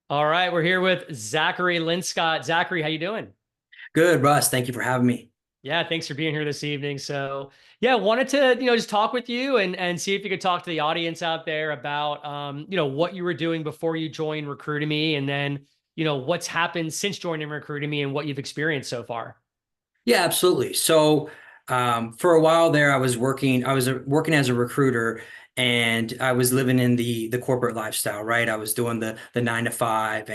All right, we're here with Zachary Linscott. Zachary, how you doing? Good, Russ. Thank you for having me. Yeah, thanks for being here this evening. So, yeah, wanted to, just talk with you and see if you could talk to the audience out there about what you were doing before you joined Recruitemy and then, what's happened since joining Recruitemy and what you've experienced so far. Yeah, absolutely. For a while there, I was working. I was working as a recruiter, and I was living in the corporate lifestyle. Right, I was doing the 9 to 5,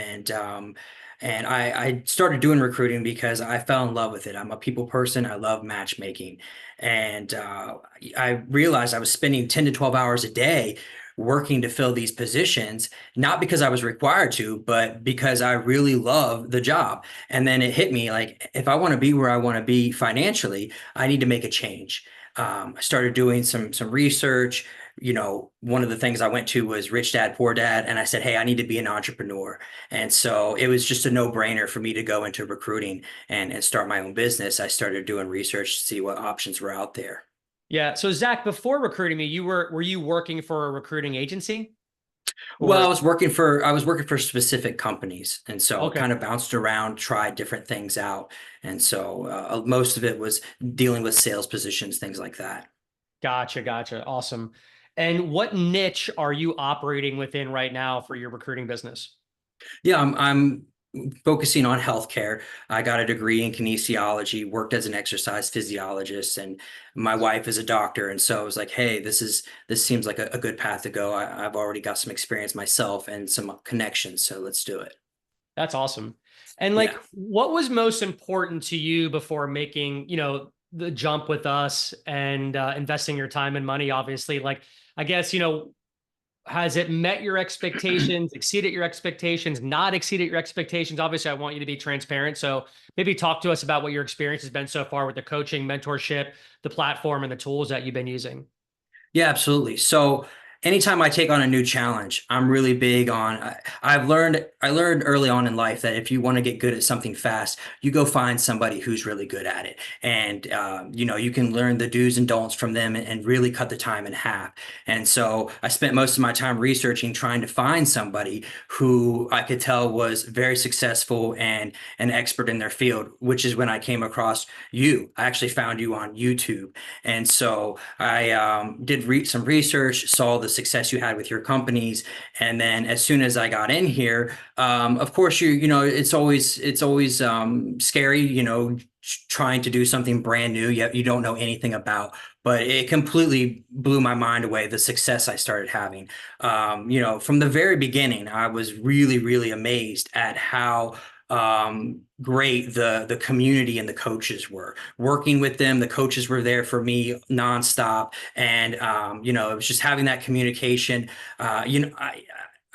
and I started doing recruiting because I fell in love with it. I'm a people person. I love matchmaking, and I realized I was spending 10 to 12 hours a day working to fill these positions, not because I was required to, but because I really love the job. And then it hit me like, if I want to be where I want to be financially, I need to make a change. I started doing some research. One of the things I went to was Rich Dad Poor Dad, and I said, "Hey, I need to be an entrepreneur." And so it was just a no-brainer for me to go into recruiting and start my own business. I started doing research to see what options were out there. Yeah. So, Zach, before Recruitemy, were you working for a recruiting agency Well, or? I was working for specific companies, and so Okay. kind of bounced around, tried different things out, and so most of it was dealing with sales positions, things like that. Gotcha, gotcha. Awesome. And what niche are you operating within right now for your recruiting business? Yeah, I'm focusing on healthcare. I got a degree in kinesiology, worked as an exercise physiologist, and my wife is a doctor, and so I was like, hey, this seems like a good path to go. I've already got some experience myself and some connections, so let's do it. That's awesome. And like, Yeah. what was most important to you before making, the jump with us and investing your time and money, obviously? Like, I guess, has it met your expectations, exceeded your expectations, not exceeded your expectations? Obviously, I want you to be transparent. So maybe talk to us about what your experience has been so far with the coaching, mentorship, the platform, and the tools that you've been using. Yeah, absolutely. So anytime I take on a new challenge, I'm really big on I learned early on in life that if you want to get good at something fast, you go find somebody who's really good at it. And you can learn the do's and don'ts from them and really cut the time in half. And so I spent most of my time researching trying to find somebody who I could tell was very successful and an expert in their field, which is when I came across you. I actually found you on YouTube. And so I did some research, saw the success you had with your companies, and then as soon as I got in here, of course it's always scary, trying to do something brand new you don't know anything about. But it completely blew my mind away, the success I started having. From the very beginning, I was really, really amazed at how great the community and the coaches were. Working with them, the coaches were there for me nonstop, and it was just having that communication.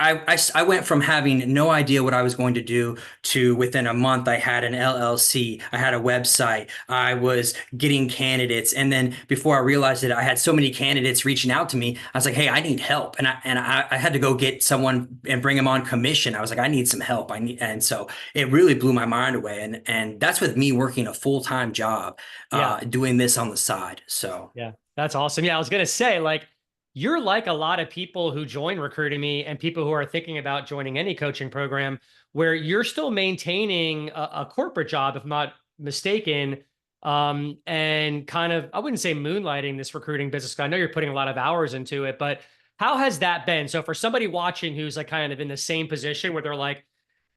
I went from having no idea what I was going to do to within a month I had an LLC, I had a website, I was getting candidates, and then before I realized it, I had so many candidates reaching out to me. I was like, "Hey, I need help," and I had to go get someone and bring them on commission. I was like, "I need some help." And so it really blew my mind away, and that's with me working a full-time job, Yeah. doing this on the side. So. Yeah, that's awesome. Yeah, I was gonna say, like, you're like a lot of people who join Recruitemy and people who are thinking about joining any coaching program, where you're still maintaining a corporate job, if I'm not mistaken, and kind of, I wouldn't say moonlighting this recruiting business. I know you're putting a lot of hours into it, but how has that been? So for somebody watching who's like kind of in the same position where they're like,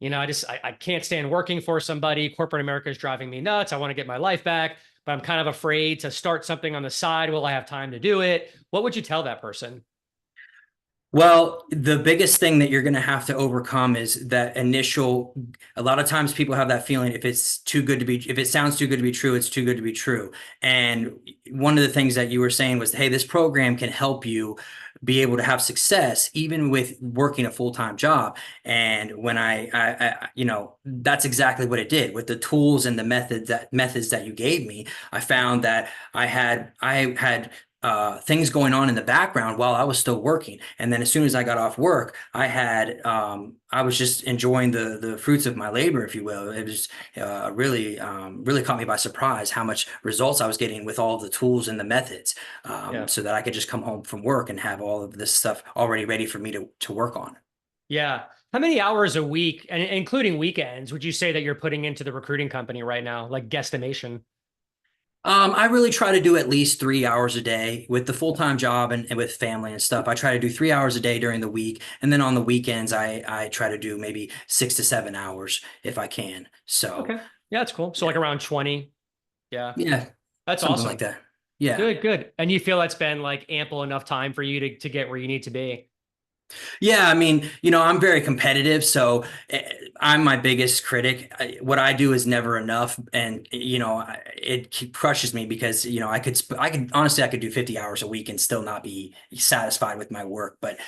I can't stand working for somebody. Corporate America is driving me nuts. I want to get my life back, but I'm kind of afraid to start something on the side. Will I have time to do it? What would you tell that person? Well, the biggest thing that you're going to have to overcome is that initial. A lot of times people have that feeling if it sounds too good to be true, it's too good to be true. And one of the things that you were saying was, hey, this program can help you be able to have success even with working a full-time job. And when that's exactly what it did with the tools and the methods that you gave me. I found that I had things going on in the background while I was still working. And then as soon as I got off work, I was just enjoying the fruits of my labor, if you will. It was really caught me by surprise how much results I was getting with all of the tools and the methods, Yeah. so that I could just come home from work and have all of this stuff already ready for me to work on. Yeah. How many hours a week, and including weekends, would you say that you're putting into the recruiting company right now, like guesstimation? I really try to do at least 3 hours a day with the full-time job and with family and stuff. I try to do 3 hours a day during the week, and then on the weekends, I try to do maybe 6 to 7 hours if I can. So Okay. Yeah, that's cool. So like yeah, around 20. Yeah. yeah, That's something like awesome. that. Yeah. Good, good. And you feel that's been like ample enough time for you to get where you need to be. Yeah, I mean, I'm very competitive, so I'm my biggest critic. What I do is never enough, and it crushes me because I could honestly I could do 50 hours a week and still not be satisfied with my work. But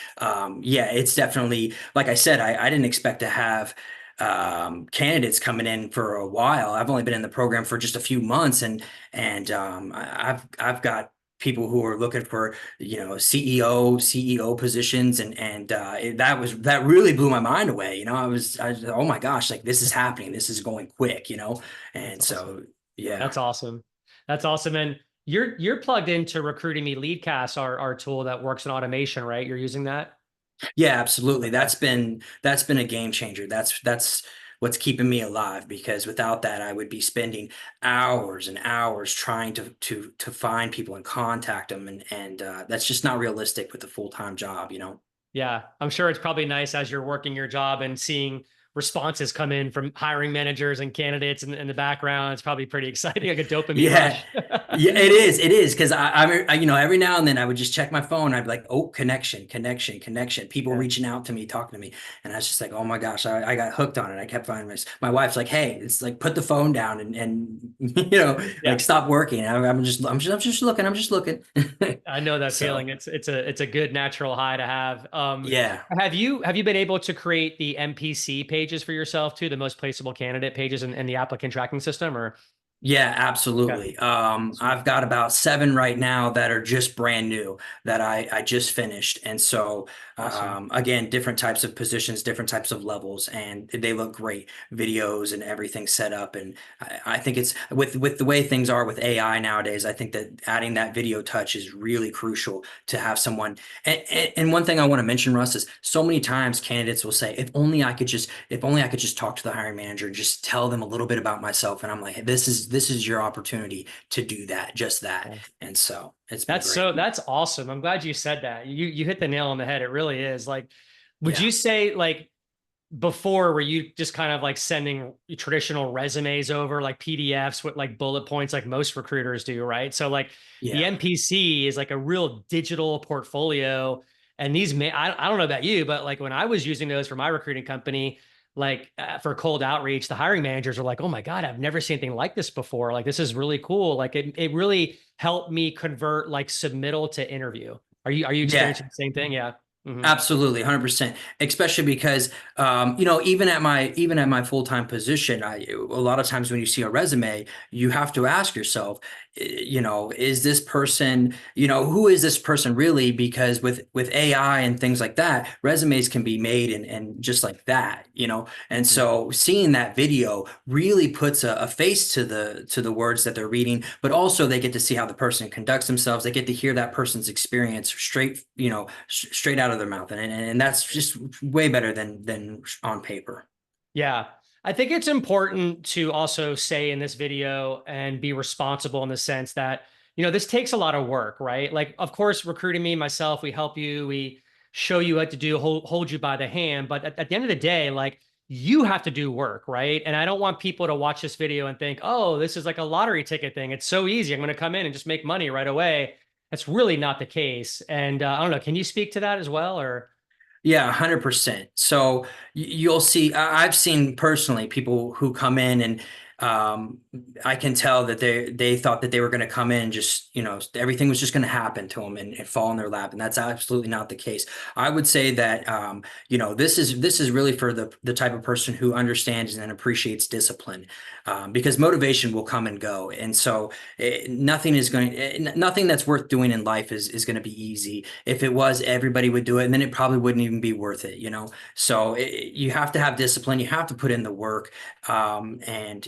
yeah, it's definitely like I said, I didn't expect to have candidates coming in for a while. I've only been in the program for just a few months, and I've got people who are looking for CEO positions, that really blew my mind away. I was oh my gosh, like this is happening, this is going quick, That's and awesome. so yeah. That's awesome. That's awesome. And you're plugged into Recruitemy Leadcast, our tool that works in automation, right? You're using that? Yeah, absolutely. Okay. That's been a game changer. That's what's keeping me alive, because without that I would be spending hours and hours trying to find people and contact them, and that's just not realistic with a full-time job. Yeah, I'm sure it's probably nice as you're working your job and seeing responses come in from hiring managers and candidates in the background. It's probably pretty exciting, like a dopamine Yeah, rush. yeah, it is. It is because every now and then I would just check my phone. I'd be like, oh, connection, connection, connection. People Yeah, reaching out to me, talking to me, and I was just like, oh my gosh, I got hooked on it. I kept finding my wife's like, hey, it's like put the phone down and like yeah. stop working. I'm just looking. I'm just looking. I know that So feeling. It's a good natural high to have. yeah. Have you been able to create the MPC pages for yourself too, the most placeable candidate pages in the applicant tracking system, or Yeah, okay, absolutely. sweet, I've got about seven right now that are just brand new that I just finished. And so, awesome. again, different types of positions, different types of levels, and they look great. Videos and everything set up. And I think it's with the way things are with AI nowadays, I think that adding that video touch is really crucial to have someone. And one thing I want to mention, Russ, is so many times candidates will say, if only I could just talk to the hiring manager and just tell them a little bit about myself. And I'm like, hey, this is your opportunity to do that, just that. And so it's been great. That's awesome. I'm glad you said that. You hit the nail on the head. It really is. Like, would Yeah. you say like before were you just kind of like sending traditional resumes over like PDFs with like bullet points like most recruiters do, right? So like the Yeah. MPC is like a real digital portfolio. And I don't know about you, but like when I was using those for my recruiting company, like for cold outreach, the hiring managers are like, "Oh my God, I've never seen anything like this before. Like this is really cool." Like it really helped me convert like submittal to interview. Are you Yeah. experiencing the same thing? Yeah. Hmm. Absolutely, 100%. Especially because even at my full-time position, a lot of times when you see a resume, you have to ask yourself, is this person, who is this person really? Because with AI and things like that, resumes can be made and just like that. And Hmm. so seeing that video really puts a face to the words that they're reading, but also they get to see how the person conducts themselves. They get to hear that person's experience straight out of their mouth, and that's just way better than on paper. Yeah. I think it's important to also say in this video and be responsible in the sense that, this takes a lot of work, right? Like, of course, recruiting me, myself, we help you, we show you what to do, hold you by the hand. But at the end of the day, like, you have to do work, right? And I don't want people to watch this video and think, oh, this is like a lottery ticket thing. It's so easy. I'm going to come in and just make money right away. That's really not the case. And I don't know. Can you speak to that as well? Or, Yeah, 100%. So you'll see, I've seen personally people who come in and um, I can tell that they thought that they were going to come in and just, everything was just going to happen to them and fall in their lap. And that's absolutely not the case. I would say that, this is really for the type of person who understands and appreciates discipline, because motivation will come and go. And so nothing that's worth doing in life is going to be easy. If it was, everybody would do it, and then it probably wouldn't even be worth it. So you have to have discipline. You have to put in the work, and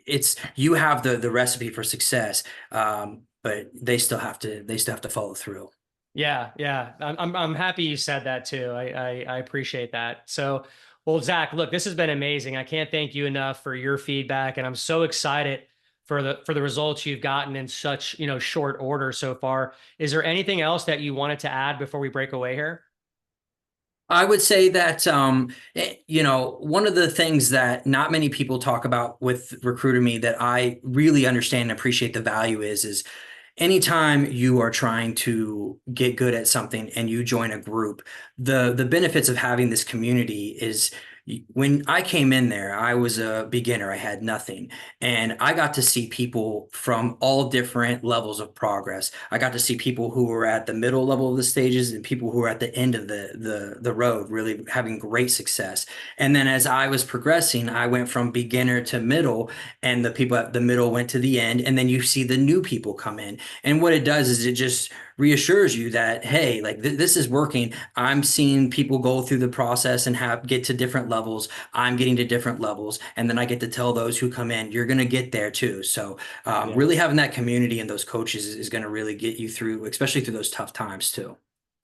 it's you have the recipe for success, but they still have to follow through. Yeah, yeah. I'm happy you said that too. I appreciate that. So, well, Zach, look, this has been amazing. I can't thank you enough for your feedback, and I'm so excited for the results you've gotten in such, short order so far. Is there anything else that you wanted to add before we break away here? I would say that, one of the things that not many people talk about with Recruiter that I really understand and appreciate the value is anytime you are trying to get good at something and you join a group, the benefits of having this community is when I came in there, I was a beginner. I had nothing. And I got to see people from all different levels of progress. I got to see people who were at the middle level of the stages and people who were at the end of the road, really having great success. And then as I was progressing, I went from beginner to middle, and the people at the middle went to the end. And then you see the new people come in. And what it does is it just reassures you that, hey, like this is working. I'm seeing people go through the process and have get to different levels. I'm getting to different levels. And then I get to tell those who come in, you're going to get there too. So Yeah. really having that community and those coaches is going to really get you through, especially through those tough times too.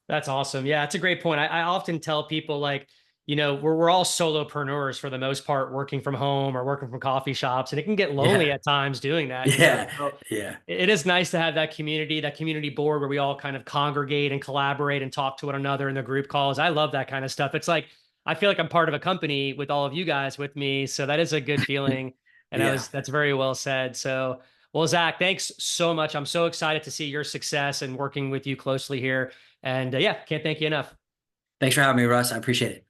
That's awesome. Yeah, it's a great point. I often tell people like, we're all solopreneurs for the most part, working from home or working from coffee shops, and it can get lonely Yeah. at times doing that. Yeah. So Yeah. it is nice to have that community board where we all kind of congregate and collaborate and talk to one another in the group calls. I love that kind of stuff. It's like I feel like I'm part of a company with all of you guys with me. So that is a good feeling. And Yeah. that's very well said. So well, Zach, thanks so much. I'm so excited to see your success and working with you closely here. And yeah, can't thank you enough. Thanks for having me, Russ. I appreciate it.